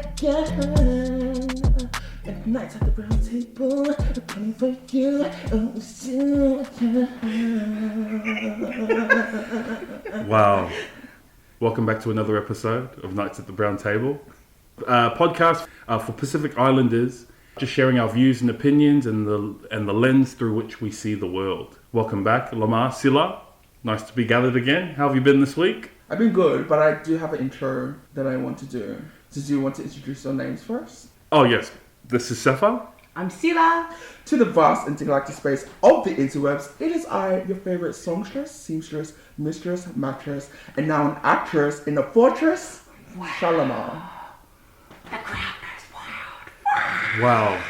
At night at the round table, coming for you. Wow. Welcome back to another episode of Nights at the Brown Table. Podcast for Pacific Islanders, just sharing our views and opinions and the lens through which we see the world. Welcome back, Lamah, Sila. Nice to be gathered again. How have you been this week? I've been good, but I do have an intro that I want to do. Did you want to introduce your names first? Oh yes, this is Sefa. I'm Sila. To the vast intergalactic space of the interwebs, it is I, your favorite songstress, seamstress, mistress, mattress, and now an actress in the fortress, Shalamah. The crowd goes wild. Wow.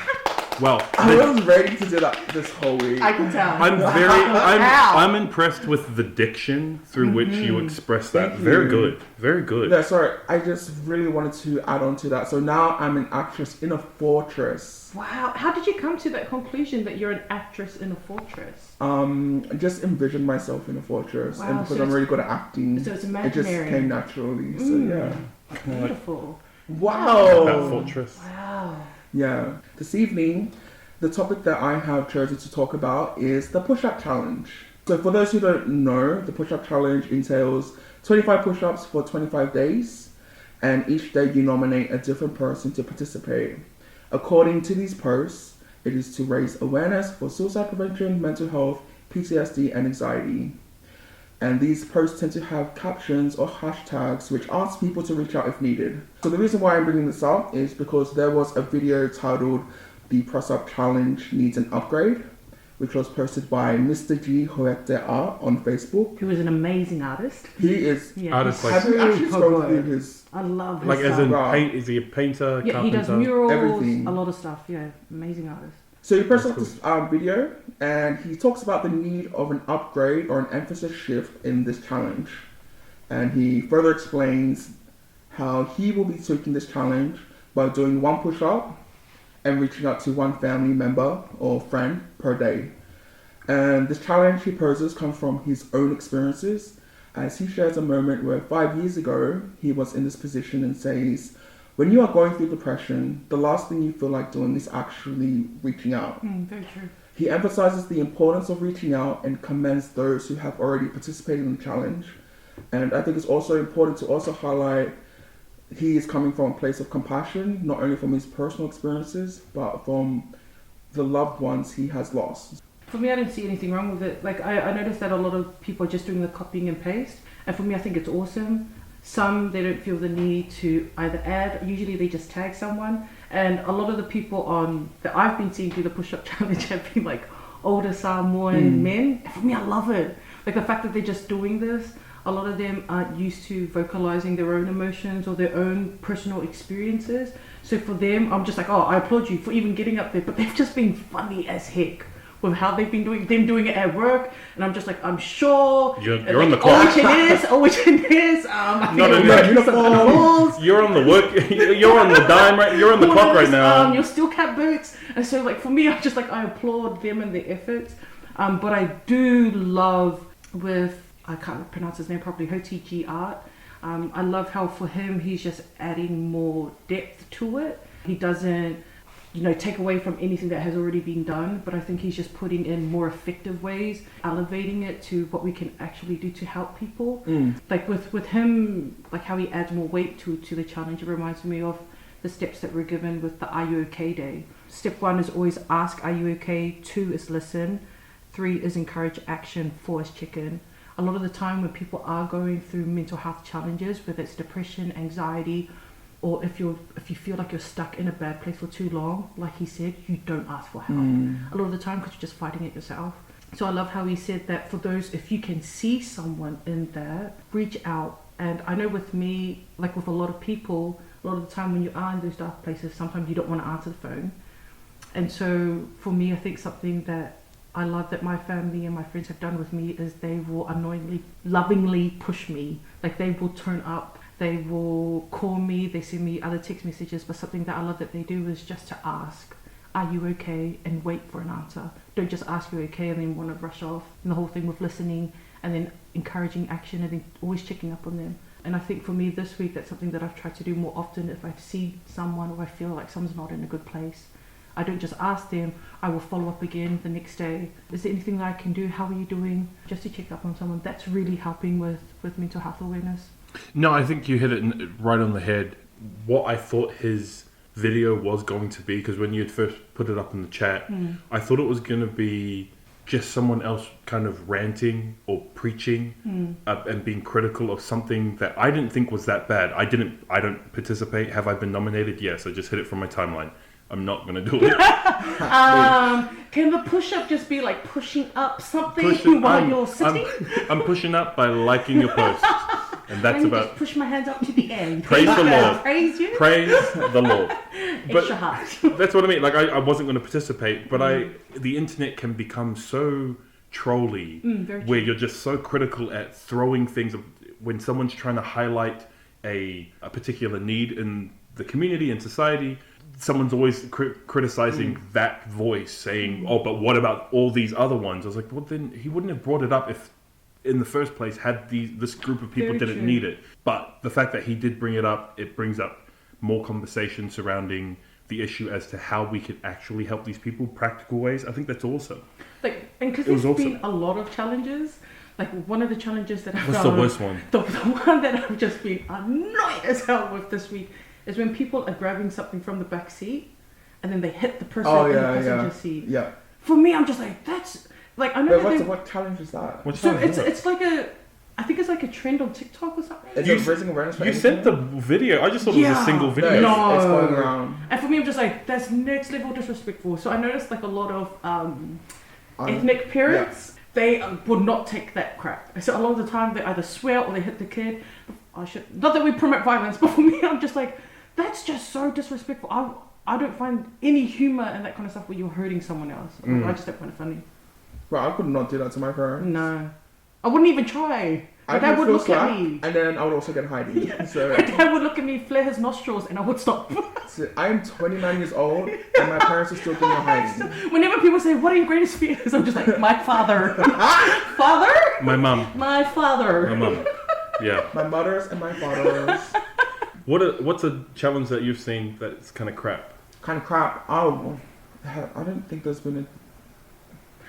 Well, I was ready to do that this whole week. I can tell. I'm impressed with the diction through which you express that. Thank Very you. good. Very good. Yeah, sorry, I just really wanted to add on to that. So now I'm an actress in a fortress. Wow. How did you come to that conclusion that you're an actress in a fortress? I just envisioned myself in a fortress, Wow, and because so I'm really good at acting, so it's it imaginary. just came naturally. So yeah. Beautiful. Wow. That fortress. Wow. Yeah. This evening, the topic that I have chosen to talk about is the push-up challenge. So for those who don't know, the push-up challenge entails 25 push-ups for 25 days, and each day you nominate a different person to participate. According to these posts, it is to raise awareness for suicide prevention, mental health, PTSD, and anxiety. And these posts tend to have captions or hashtags which ask people to reach out if needed. So the reason why I'm bringing this up is because there was a video titled "The Press Up Challenge Needs an Upgrade," which was posted by Mr. G Hoete Art on Facebook. Who is an amazing artist. He is. Yeah, Artist, he's like- Have you actually super scrolled good. through his? I love his Like as stuff. in Wow. paint, is he a painter, Yeah, he carpenter? does murals, Everything. a lot of stuff. Yeah, amazing artist. So he posted That's this video, and he talks about the need of an upgrade or an emphasis shift in this challenge. And he further explains how he will be taking this challenge by doing one push-up and reaching out to one family member or friend per day. And this challenge he poses comes from his own experiences, as he shares a moment where 5 years ago he was in this position and says, when you are going through depression, the last thing you feel like doing is actually reaching out. Very true. He emphasizes the importance of reaching out and commends those who have already participated in the challenge. And I think it's also important to also highlight he is coming from a place of compassion, not only from his personal experiences, but from the loved ones he has lost. For me, I don't see anything wrong with it. Like, I noticed that a lot of people are just doing the copying and paste. And for me, I think it's awesome. Some, they don't feel the need to either add, usually they just tag someone. And a lot of the people that I've been seeing do the push-up challenge have been like older Samoan men. And for me, I love it. Like the fact that they're just doing this. A lot of them aren't used to vocalizing their own emotions or their own personal experiences. So for them, I'm just like, oh, I applaud you for even getting up there. But they've just been funny as heck with how they've been doing it at work. And I'm just like, I'm sure You're on the clock. which it is. I think Not it'll in work the in some other halls. You're on the work. You're on the dime. Right. You're on the Who clock right knows, now. your steel cap boots. And so like for me, I'm just like, I applaud them and their efforts. But I do love with, I can't pronounce his name properly, Hotiji Art. I love how for him, he's just adding more depth to it. He doesn't, take away from anything that has already been done, but I think he's just putting in more effective ways, elevating it to what we can actually do to help people. Like with him, like how he adds more weight to the challenge, it reminds me of the steps that were given with the Are You Okay Day. Step 1 is always ask, are you okay? 2 is listen. 3 is encourage action. 4 is check in. A lot of the time when people are going through mental health challenges, whether it's depression, anxiety, or if you feel like you're stuck in a bad place for too long, like he said, you don't ask for help. A lot of the time because you're just fighting it yourself. So I love how he said that for those, if you can see someone in there, reach out. And I know with me, like with a lot of people, a lot of the time when you are in those dark places, sometimes you don't want to answer the phone. And so for me, I think something that I love that my family and my friends have done with me is they will annoyingly, lovingly push me. Like they will turn up. They will call me, they send me other text messages, but something that I love that they do is just to ask, are you okay? And wait for an answer. Don't just ask you okay and then want to rush off. And the whole thing with listening and then encouraging action and then always checking up on them. And I think for me this week, that's something that I've tried to do more often. If I see someone or I feel like someone's not in a good place, I don't just ask them, I will follow up again the next day. Is there anything that I can do? How are you doing? Just to check up on someone. That's really helping with mental health awareness. No, I think you hit it right on the head. What I thought his video was going to be, because when you had first put it up in the chat, I thought it was going to be just someone else kind of ranting or preaching and being critical of something that I didn't think was that bad. I don't participate. Have I been nominated? Yes, I just hit it from my timeline. I'm not going to do it. Can the push-up just be like pushing up something while you're sitting? I'm pushing up by liking your post. And that's about... just push my hands up to the end. Praise the Lord. Praise you. Praise the Lord. Extra heart. That's what I mean. Like, I wasn't going to participate, but the internet can become so trolly where you're just so critical at throwing things. When someone's trying to highlight a particular need in the community and society, someone's always criticizing that voice, saying, oh, but what about all these other ones? I was like, well, then he wouldn't have brought it up if in the first place had this group of people didn't need it. But the fact that he did bring it up, it brings up more conversation surrounding the issue as to how we could actually help these people, practical ways. I think that's awesome. Like, and because there's been a lot of challenges. Like, one of the challenges that I've What's the worst one? The one that I've just been annoyed as hell with this week is when people are grabbing something from the back seat and then they hit the person in the passenger seat. Yeah. For me, I'm just like, that's like, I know. What challenge is that? It's like I think it's like a trend on TikTok or something. Is it raising awareness for You anything? sent the video. I just thought it was a single video. No. It's going around. And for me, I'm just like, that's next level disrespectful. So I noticed like a lot of ethnic parents, they would not take that crap. So a lot of the time they either swear or they hit the kid. Not that we promote violence, but for me, I'm just like, that's just so disrespectful. I don't find any humour in that kind of stuff where you're hurting someone else. I just don't find it funny. Right, I could not do that to my parents. No. I wouldn't even try. My dad would look at me. And then I would also get hiding. Yeah. So, my dad would look at me, flare his nostrils, and I would stop. So I am 29 years old, and my parents are still doing hiding. Whenever people say, what are your greatest fears? I'm just like, my father. Father? My mum. My father. My mum. Yeah. My mother's and my father's. What's a challenge that you've seen that's kind of crap? Kind of crap. Oh, I don't think there's been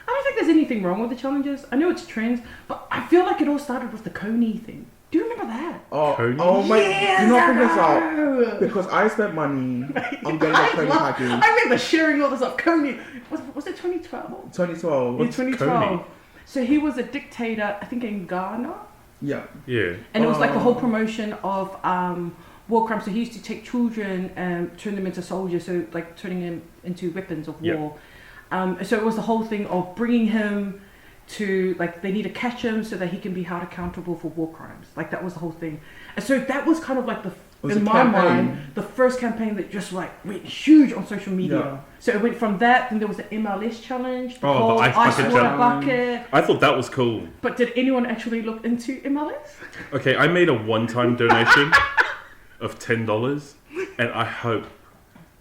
I don't think there's anything wrong with the challenges. I know it's trends, but I feel like it all started with the Coney thing. Do you remember that? Oh my! Yes, do not bring this up because I spent money on getting a Coney package. I remember sharing all this up. Coney was it 2012? 2012. In 2012. So he was a dictator, I think in Ghana. Yeah. Yeah. And it was like the whole promotion of war crimes. So he used to take children and turn them into soldiers, so like turning them into weapons of war. So it was the whole thing of bringing him to, like, they need to catch him so that he can be held accountable for war crimes. Like, that was the whole thing. And so that was kind of like in my mind, the first campaign that just like went huge on social media. Yeah. So it went from that, then there was the MLS challenge, the ice water bucket. I thought that was cool. But did anyone actually look into MLS? Okay, I made a one-time donation of $10, and I hope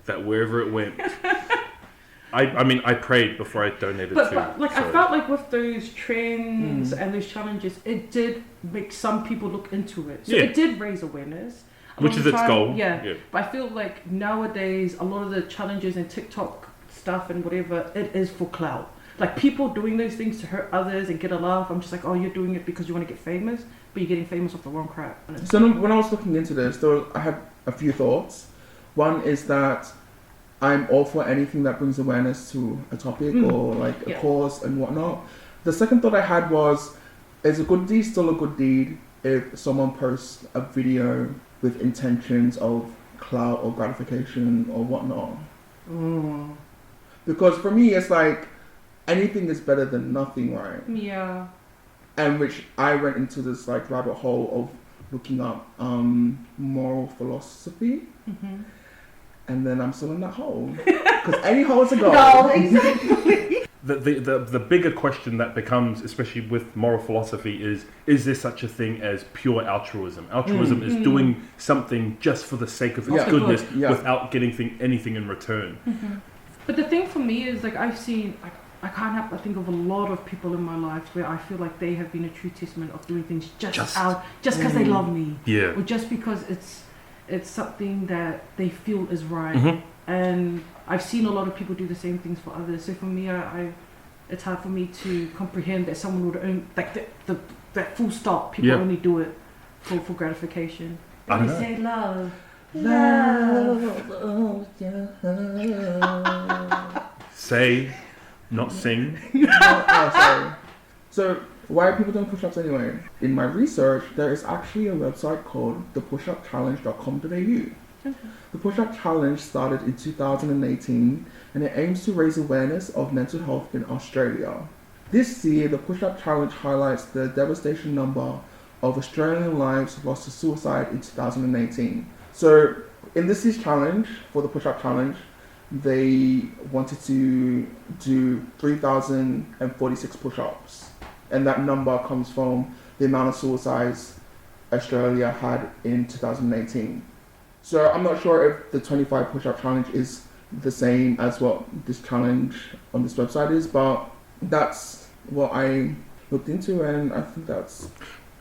that wherever it went, I mean, I prayed before I donated but I felt like with those trends and those challenges, it did make some people look into it. So it did raise awareness. Which is its goal. Yeah. But I feel like nowadays, a lot of the challenges and TikTok stuff and whatever, it is for clout. Like, people doing those things to hurt others and get a laugh. I'm just like, oh, you're doing it because you want to get famous, but you're getting famous off the wrong crap. So when I was looking into this, I had a few thoughts. One is that I'm all for anything that brings awareness to a topic or like a cause and whatnot. The second thought I had was, is a good deed still a good deed if someone posts a video with intentions of clout or gratification or whatnot? Because for me, it's like anything is better than nothing, right? Yeah. And which I went into this like rabbit hole of looking up moral philosophy. And then I'm still in that hole. Because any hole is a goal. No, exactly. The bigger question that becomes, especially with moral philosophy, is there such a thing as pure altruism? Altruism is doing something just for the sake of its goodness without getting anything in return. But the thing for me is, like, I've seen, like, I can't help but think of a lot of people in my life where I feel like they have been a true testament of doing things just because they love me, or just because it's something that they feel is right. And I've seen a lot of people do the same things for others. So for me, it's hard for me to comprehend that someone would own like that full stop. People only do it for gratification. I don't know. Say love. Say, not sing. Sorry. So why are people doing push-ups anyway? In my research, there is actually a website called thepushupchallenge.com.au. The push-up challenge started in 2018 and it aims to raise awareness of mental health in Australia. This year, the push-up challenge highlights the devastation number of Australian lives lost to suicide in 2018. So in this year's challenge, for the push-up challenge, they wanted to do 3,046 push-ups. And that number comes from the amount of suicides Australia had in 2018. So I'm not sure if the 25 push-up challenge is the same as what this challenge on this website is, but that's what I looked into, and I think that's...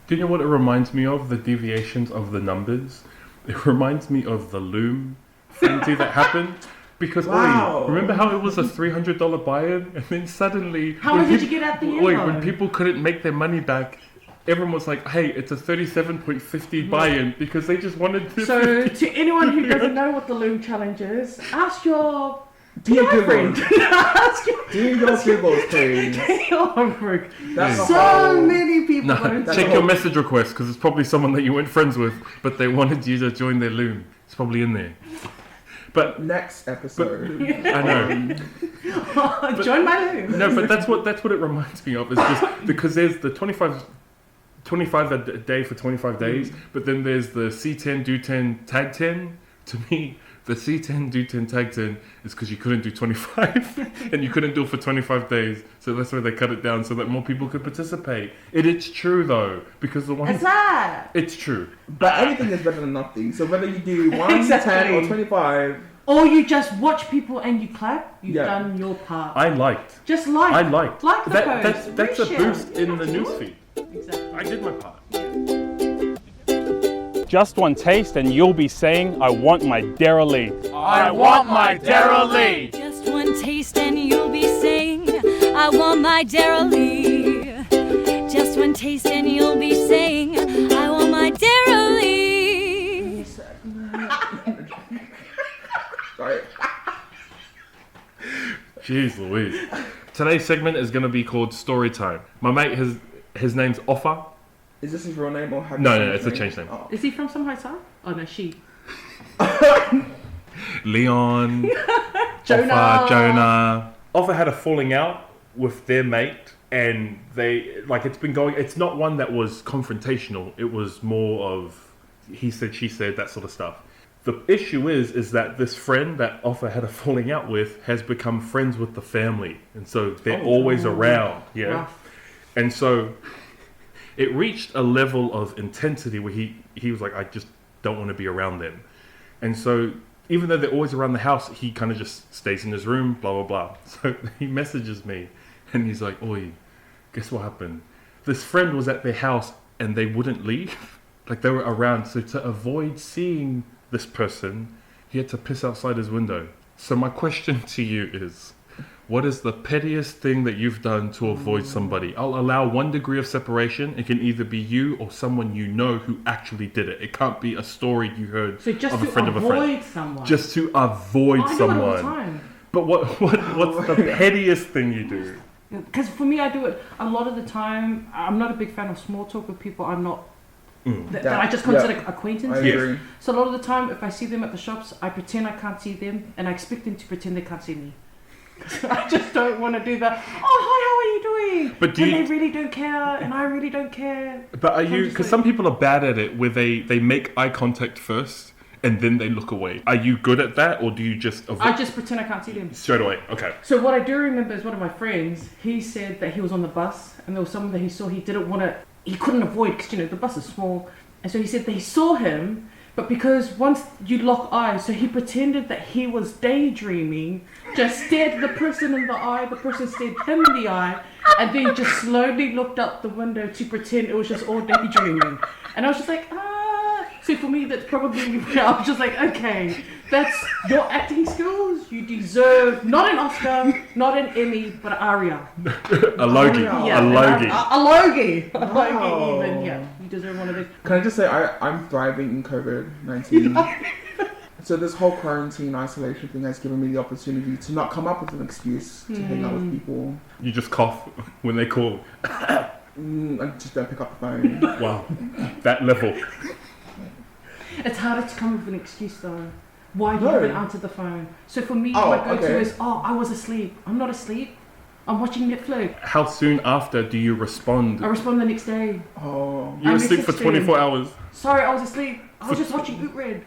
Do you know what it reminds me of? The deviations of the numbers. It reminds me of the loom frenzy that happened. Because remember how it was a $300 buy-in, and then suddenly... How much did you get at the end? When people couldn't make their money back, everyone was like, hey, it's a 37.50 buy-in, because they just wanted to... So, to anyone who doesn't know what the loom challenge is, ask your... Do your giggles, please. So many people. Check your message request, because it's probably someone that you weren't friends with, but they wanted you to join their loom. It's probably in there. But next episode. I know. Join my loom. No, but that's what it reminds me of. Is just because there's the 25 a day for 25 days, but then there's the C10 do 10 tag 10. To me, the C10 do 10 tag 10 is because you couldn't do 25 and you couldn't do it for 25 days. So that's why they cut it down so that more people could participate. It's true though, because the one... It's that. It's true. But anything is better than nothing. So whether you do 1, 10 or 25... Or you just watch people and you clap, you've done your part. I liked. Just like. I liked. Like the post. That's a boost in the newsfeed. Exactly. I did my part. Just one taste and you'll be saying, I want my Dairy. I want my Dairy. Just one taste and you'll be saying, I want my Dairy. Just one taste and you'll be saying, I want my Dairy. Sorry. Jeez Louise. Today's segment is going to be called Story Time. My mate, his name's Offa. Is this his real name or have No, it's a changed name. Oh. Is he from some high town? Oh no, she. Leon. Jonah. Offa had a falling out with their mate, and it's not one that was confrontational. It was more of he said, she said, that sort of stuff. The issue is that this friend that Offa had a falling out with has become friends with the family, and so they're always around. Yeah, Rough. and so it reached a level of intensity where he was like, I just don't want to be around them, and so even though they're always around the house, he kind of just stays in his room, blah blah blah. So he messages me, and he's like, "Oi, guess what happened? This friend was at their house, and they wouldn't leave, like they were around. So to avoid seeing this person, he had to piss outside his window." So my question to you is, what is the pettiest thing that you've done to avoid somebody? I'll allow 1 degree of separation. It can either be you or someone you know who actually did it. It can't be a story you heard So just of a to friend of a friend. avoid someone. Just to avoid I do it all the someone. time. But what's the pettiest thing you do? Because for me, I do it a lot of the time. I'm not a big fan of small talk with people I'm not. That I just consider acquaintances. I agree. So a lot of the time, if I see them at the shops, I pretend I can't see them, and I expect them to pretend they can't see me. I just don't want to do that. Oh, hi, how are you doing? But they really don't care, and I really don't care. But are you? Because some people are bad at it, where they make eye contact first and then they look away. Are you good at that, or do you just avoid? I just pretend I can't see them. Straight away. Okay. So what I do remember is one of my friends. He said that he was on the bus, and there was someone that he saw. He didn't want to. He couldn't avoid because the bus is small, and so he said that he saw him, But because once you lock eyes, so he pretended that he was daydreaming, just stared at the person in the eye, the person stared him in the eye, and then just slowly looked up the window to pretend it was just all daydreaming. And I was just like, So for me, that's probably where I was just like, okay, that's your acting skills. You deserve not an Oscar, not an Emmy, but an Aria. A Logie. Yeah, a Logie. A Logie. A Logie Wow. even, yeah. You deserve one of those. Can I just say I'm thriving in COVID-19. So this whole quarantine isolation thing has given me the opportunity to not come up with an excuse to hang out with people. You just cough when they call. I just don't pick up the phone. Wow. That level. It's harder to come up with an excuse though. Why you No. haven't answered the phone? So for me, my go-to is, I was asleep. I'm not asleep. I'm watching Netflix. How soon after do you respond? I respond the next day. Oh. You were I asleep for messaged 24 him. hours. Sorry, I was asleep. I was just watching Utred.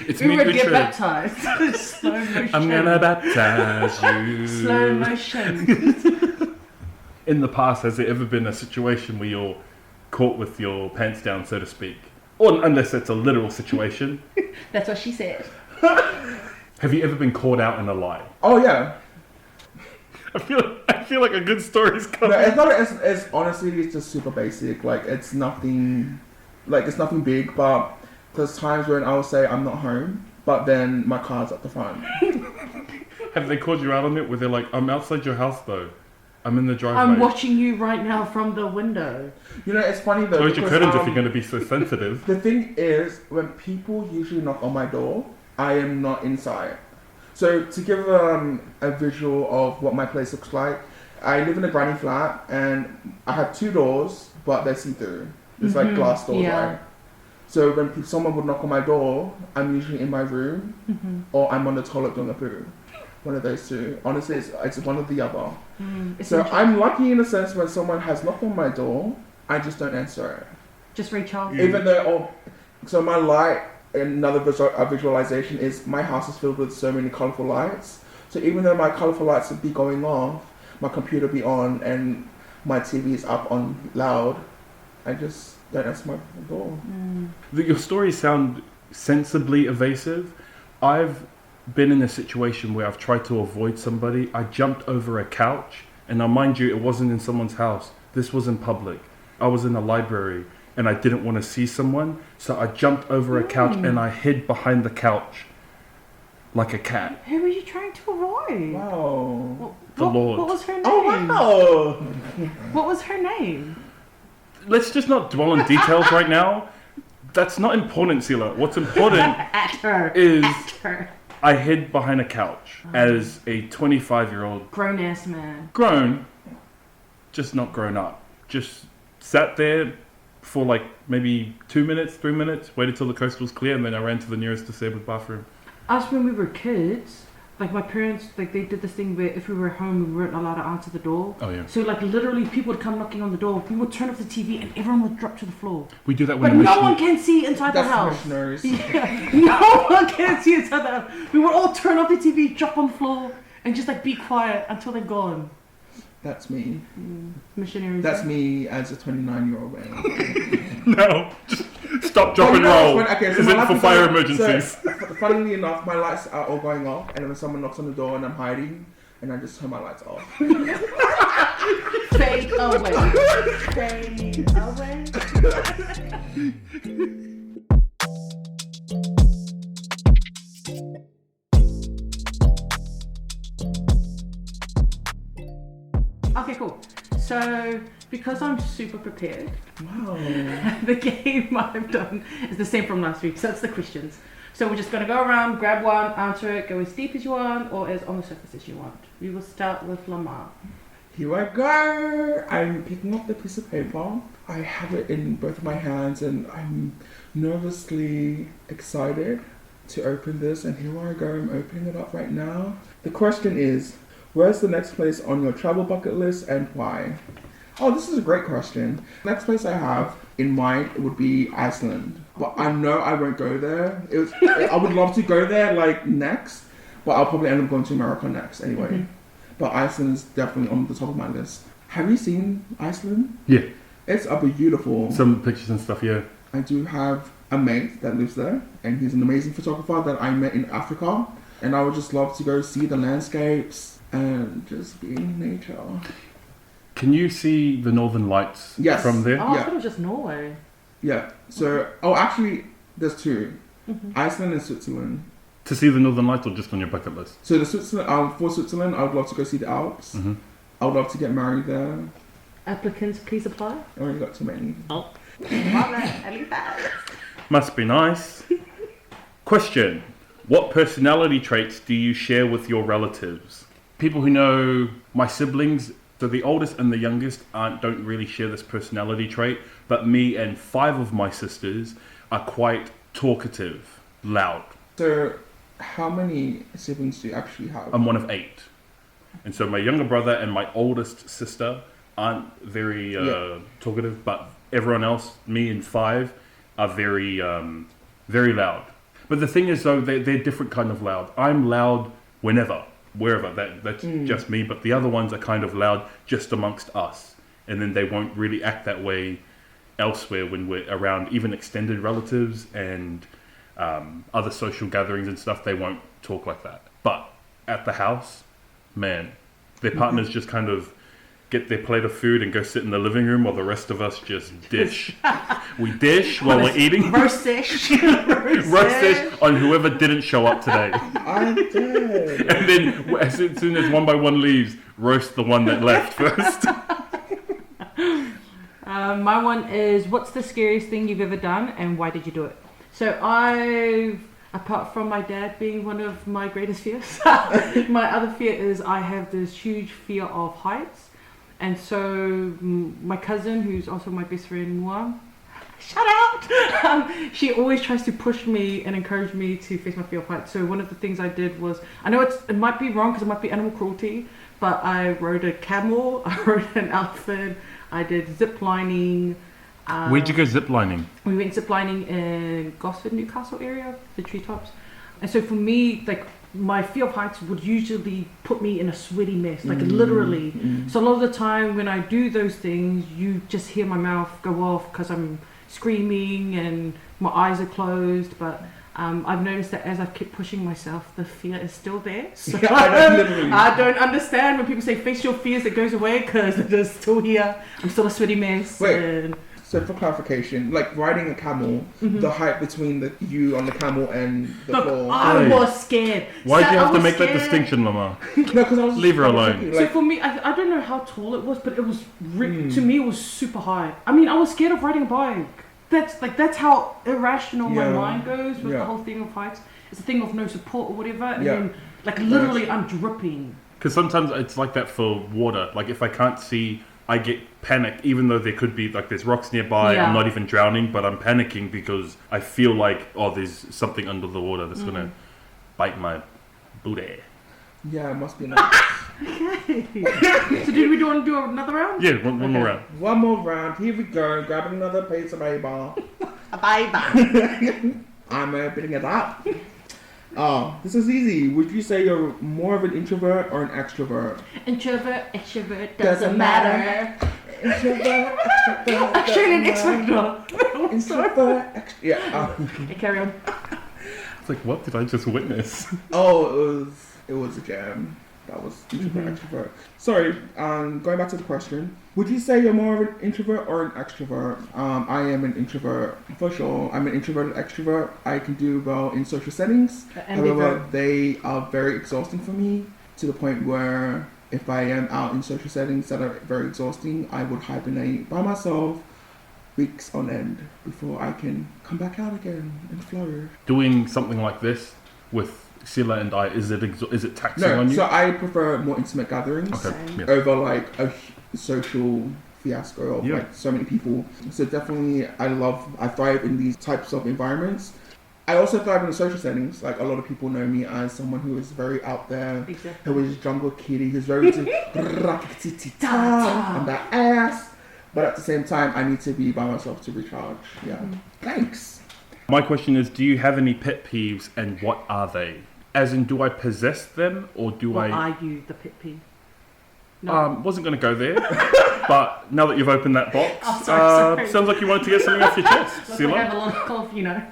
It's me, Utred get Utred. baptized. Slow motion. I'm gonna baptize you. Slow motion. In the past, has there ever been a situation where you're caught with your pants down, so to speak? Or unless it's a literal situation. That's what she said. Have you ever been caught out in a lie? Oh yeah. I feel like a good story's No, coming. it's not. It's honestly, it's just super basic. Like it's nothing big. But there's times when I'll say I'm not home, but then my car's at the front. Have they called you out on it where they're like, I'm outside your house though. I'm in the driveway. I'm watching you right now from the window. You know, it's funny though. Close your because, curtains if you're going to be so sensitive. The thing is, when people usually knock on my door, I am not inside. So to give a visual of what my place looks like, I live in a granny flat and I have 2 doors, but they're see-through. It's like glass doors, yeah. right? So when someone would knock on my door, I'm usually in my room or I'm on the toilet doing a poo. One of those two. Honestly, it's one or the other. So I'm lucky in a sense when someone has knocked on my door, I just don't answer it. Just reach out. Even though, so my light, another visualization is my house is filled with so many colorful lights. So even though my colorful lights would be going off, my computer be on and my TV is up on loud, I just don't answer my door. Your stories sound sensibly evasive. I've been in a situation where I've tried to avoid somebody. I jumped over a couch, and now mind you, it wasn't in someone's house. This was in public. I was in a library, and I didn't want to see someone, so I jumped over a couch and I hid behind the couch like a cat. Who were you trying to avoid? Wow. The Lord. What was her name? Oh wow. What was her name? Let's just not dwell on details right now. That's not important, Sila. What's important At her. is At her. I hid behind a couch as a 25-year-old Grown ass man. grown, just not grown up. Just sat there for like maybe 2 minutes, 3 minutes, waited till the coast was clear, and then I ran to the nearest disabled bathroom. Us when we were kids, like my parents, like they did this thing where if we were home, we weren't allowed to answer the door. Oh yeah. So like literally people would come knocking on the door, we would turn off the TV and everyone would drop to the floor. We do that But when no one can see inside the That's house. missionaries. Yeah, no one can see inside the house. We would all turn off the TV, drop on the floor, and just like be quiet until they're gone. That's me. Missionaries. That's me as a 29-year-old man. No, just stop, drop, and roll. Is it for fire emergencies? So, funnily enough, my lights are all going off, and when someone knocks on the door and I'm hiding, and I just turn my lights off. Fade away. Fade away. Okay, cool. So, because I'm super prepared, Wow. the game I've done is the same from last week. So it's the questions. So we're just going to go around, grab one, answer it, go as deep as you want or as on the surface as you want. We will start with Lamah. Here I go. I'm picking up the piece of paper. I have it in both of my hands and I'm nervously excited to open this. And here I go. I'm opening it up right now. The question is, where's the next place on your travel bucket list and why? Oh, this is a great question. Next place I have in mind would be Iceland. But I know I won't go there. I would love to go there like next, but I'll probably end up going to America next anyway. Mm-hmm. But Iceland is definitely on the top of my list. Have you seen Iceland? Yeah, It's beautiful. some pictures and stuff. Yeah, I do have a mate that lives there, and he's an amazing photographer that I met in Africa. And I would just love to go see the landscapes and just be in nature. Can you see the Northern Lights Yes. from there? Oh, I Yeah. thought it was just Norway. Yeah. So, actually, there's two: Iceland and Switzerland. To see the Northern Lights or just on your bucket list? So the Switzerland, for Switzerland, I would love to go see the Alps. Mm-hmm. I would love to get married there. Applicants, please apply. I already got too many. Oh. Must be nice. Question. What personality traits do you share with your relatives? People who know my siblings, so the oldest and the youngest don't really share this personality trait, but me and 5 of my sisters are quite talkative, loud. So, how many siblings do you actually have? I'm one of 8. And so my younger brother and my oldest sister aren't very talkative, but everyone else, me and 5, are very, very loud. But the thing is, though, they're different kind of loud. I'm loud wherever. That's just me. But the other ones are kind of loud just amongst us. And then they won't really act that way elsewhere when we're around even extended relatives and other social gatherings and stuff. They won't talk like that. But at the house, man, their partners just kind of get their plate of food and go sit in the living room while the rest of us just dish. We dish while we're eating. Roast dish. Roast dish on whoever didn't show up today. I did. And then as soon as one by one leaves, roast the one that left first. My one is, what's the scariest thing you've ever done and why did you do it? So apart from my dad being one of my greatest fears, my other fear is I have this huge fear of heights. And so my cousin, who's also my best friend, Mua, shout out! She always tries to push me and encourage me to face my fear of heights. So one of the things I did was, I know it might be wrong because it might be animal cruelty, but I rode a camel, I rode an elephant, I did zip lining. Where'd you go zip lining? We went zip lining in Gosford, Newcastle area, the treetops. And so for me, like, my fear of heights would usually put me in a sweaty mess, like literally. So a lot of the time when I do those things, you just hear my mouth go off because I'm screaming and my eyes are closed. But I've noticed that as I've kept pushing myself, the fear is still there. So I don't understand when people say face your fears, it goes away, because they're still here. I'm still a sweaty mess. Wait. So for clarification, like riding a camel, the height between you on the camel and the floor. I was scared. Why do you have to make that scared. distinction, Lamah? No, because I was Leave her alone. thinking, So like, for me, I don't know how tall it was, but it was to me it was super high. I mean, I was scared of riding a bike. That's how irrational my mind goes with the whole thing of heights. It's a thing of no support or whatever, and then like literally I'm dripping. Because sometimes it's like that for water. Like if I can't see, I get panicked, even though there could be like there's rocks nearby. I'm not even drowning, but I'm panicking because I feel like there's something under the water that's gonna bite my booty. Yeah, it must be nice. Okay. So did we want to do another round? Yeah, one more round. One more round. Here we go. Grab another piece of baby. A baby. I'm opening it up. This is easy. Would you say you're more of an introvert or an extrovert? Introvert, extrovert, doesn't matter. Introvert, extrovert. Actually, an extrovert. Introvert, yeah. Okay, carry on. It's like, what did I just witness? It was a jam. That was introvert, extrovert. Sorry, going back to the question. Would you say you're more of an introvert or an extrovert? I am an introvert, for sure. I'm an introverted extrovert. I can do well in social settings. However, they are very exhausting for me, to the point where if I am out in social settings that are very exhausting, I would hibernate by myself weeks on end before I can come back out again and flourish. Doing something like this with Sila and I, is it taxing on you? So I prefer more intimate gatherings over like a social fiasco of like so many people. So definitely I thrive in these types of environments. I also thrive in the social settings. Like a lot of people know me as someone who is very out there, who is jungle kitty, who's very into and that ass. But at the same time, I need to be by myself to recharge. Yeah. Thanks. My question is, do you have any pet peeves and what are they? As in, do I possess them or do What are you, the pet peeve? No. Wasn't going to go there, but now that you've opened that box, Oh, sorry. sounds like you wanted to get something off your chest, Looks like I Sila. have a lot of cough, you know.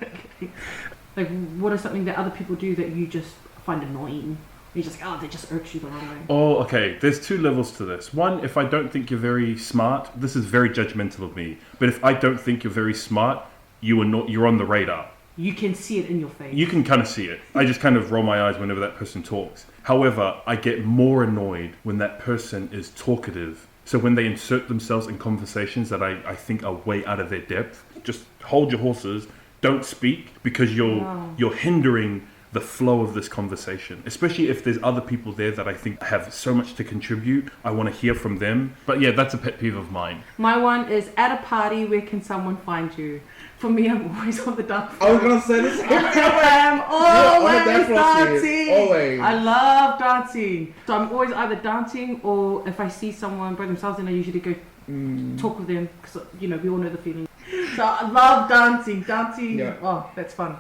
Like, what is something that other people do that you just find annoying? You're just like, oh, that just irks you the wrong way. Oh, okay. There's two levels to this. One, if I don't think you're very smart, this is very judgmental of me. But if I don't think you're very smart, you're on the radar. You can see it in your face. You can kind of see it. I just kind of roll my eyes whenever that person talks. However, I get more annoyed when that person is talkative. So when they insert themselves in conversations that I think are way out of their depth, just hold your horses, don't speak, because you're hindering the flow of this conversation, especially if there's other people there that I think have so much to contribute. I want to hear from them. But yeah, that's a pet peeve of mine. My one is, at a party, where can someone find you? For me, I'm always on the dance floor. I was gonna say this. I'm on the always dance floor, dancing. sis. Always. I love dancing. So I'm always either dancing, or if I see someone by themselves, then I usually go talk with them, because, you know, we all know the feeling. So I love dancing. Yeah. Oh, that's fun.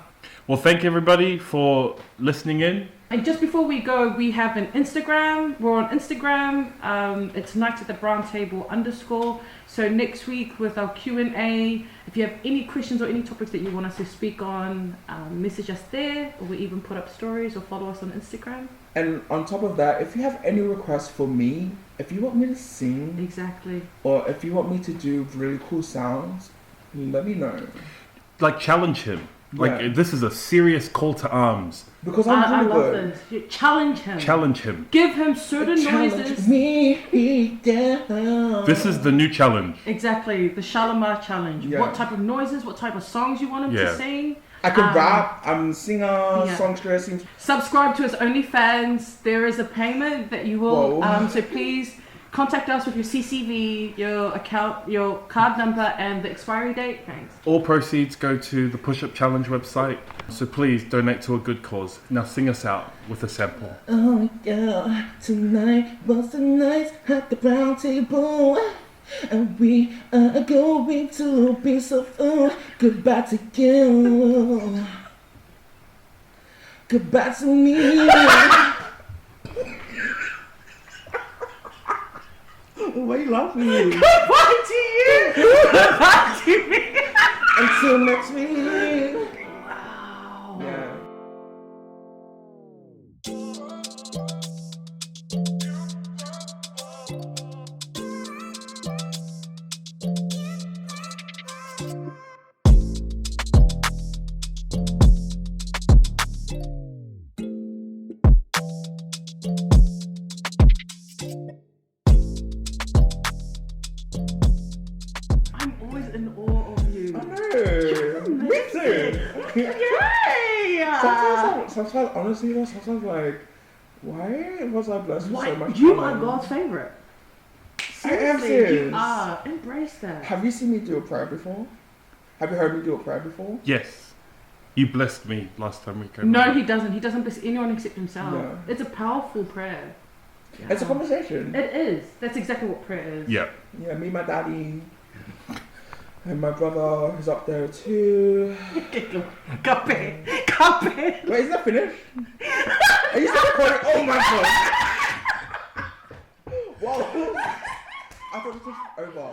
Well, thank everybody for listening in. And just before we go, we have an Instagram. We're on Instagram. It's Nights at the Brown Table _ So next week with our Q&A, if you have any questions or any topics that you want us to speak on, message us there, or we even put up stories, or follow us on Instagram. And on top of that, if you have any requests for me, if you want me to sing, Exactly. or if you want me to do really cool sounds, let me know. Like, challenge him. Like, Yeah. this is a serious call to arms. Because I'm I really love good. this. You challenge him. Challenge him. Give him certain Challenge noises. me down. This is the new challenge. Exactly, the Shalamah challenge. Yeah. What type of noises, what type of songs you want him Yeah. to sing. I can rap, I'm a singer, Yeah. songstress, sing. Subscribe to his OnlyFans. There is a payment that you will. Whoa. So please contact us with your CCV, your account, your card number, and the expiry date. Thanks. All proceeds go to the Push Up Challenge website. So please donate to a good cause. Now sing us out with a sample. Oh yeah, tonight was the night at the brown table. And we are going to a piece of food. Goodbye to you. Goodbye to me. Why are you laughing? Goodbye to you. Goodbye to me. Until next week. Wow. Yeah. I'm always in awe of you. I know. Me too. Yay! Sometimes, honestly, though, sometimes like, why was I blessed with so much You talent? are God's favorite. I am Seriously, serious. you are. Embrace that. Have you seen me do a prayer before? Have you heard me do a prayer before? Yes. You blessed me last time we came. No, he doesn't. He doesn't bless anyone except himself. Yeah. It's a powerful prayer. It's a conversation. It is. That's exactly what prayer is. Yeah. Yeah, me, my daddy, and my brother is up there too. Cuphead. Cuphead. Wait, is that finished? Are you still recording? Oh my god! Wow! I thought this was over.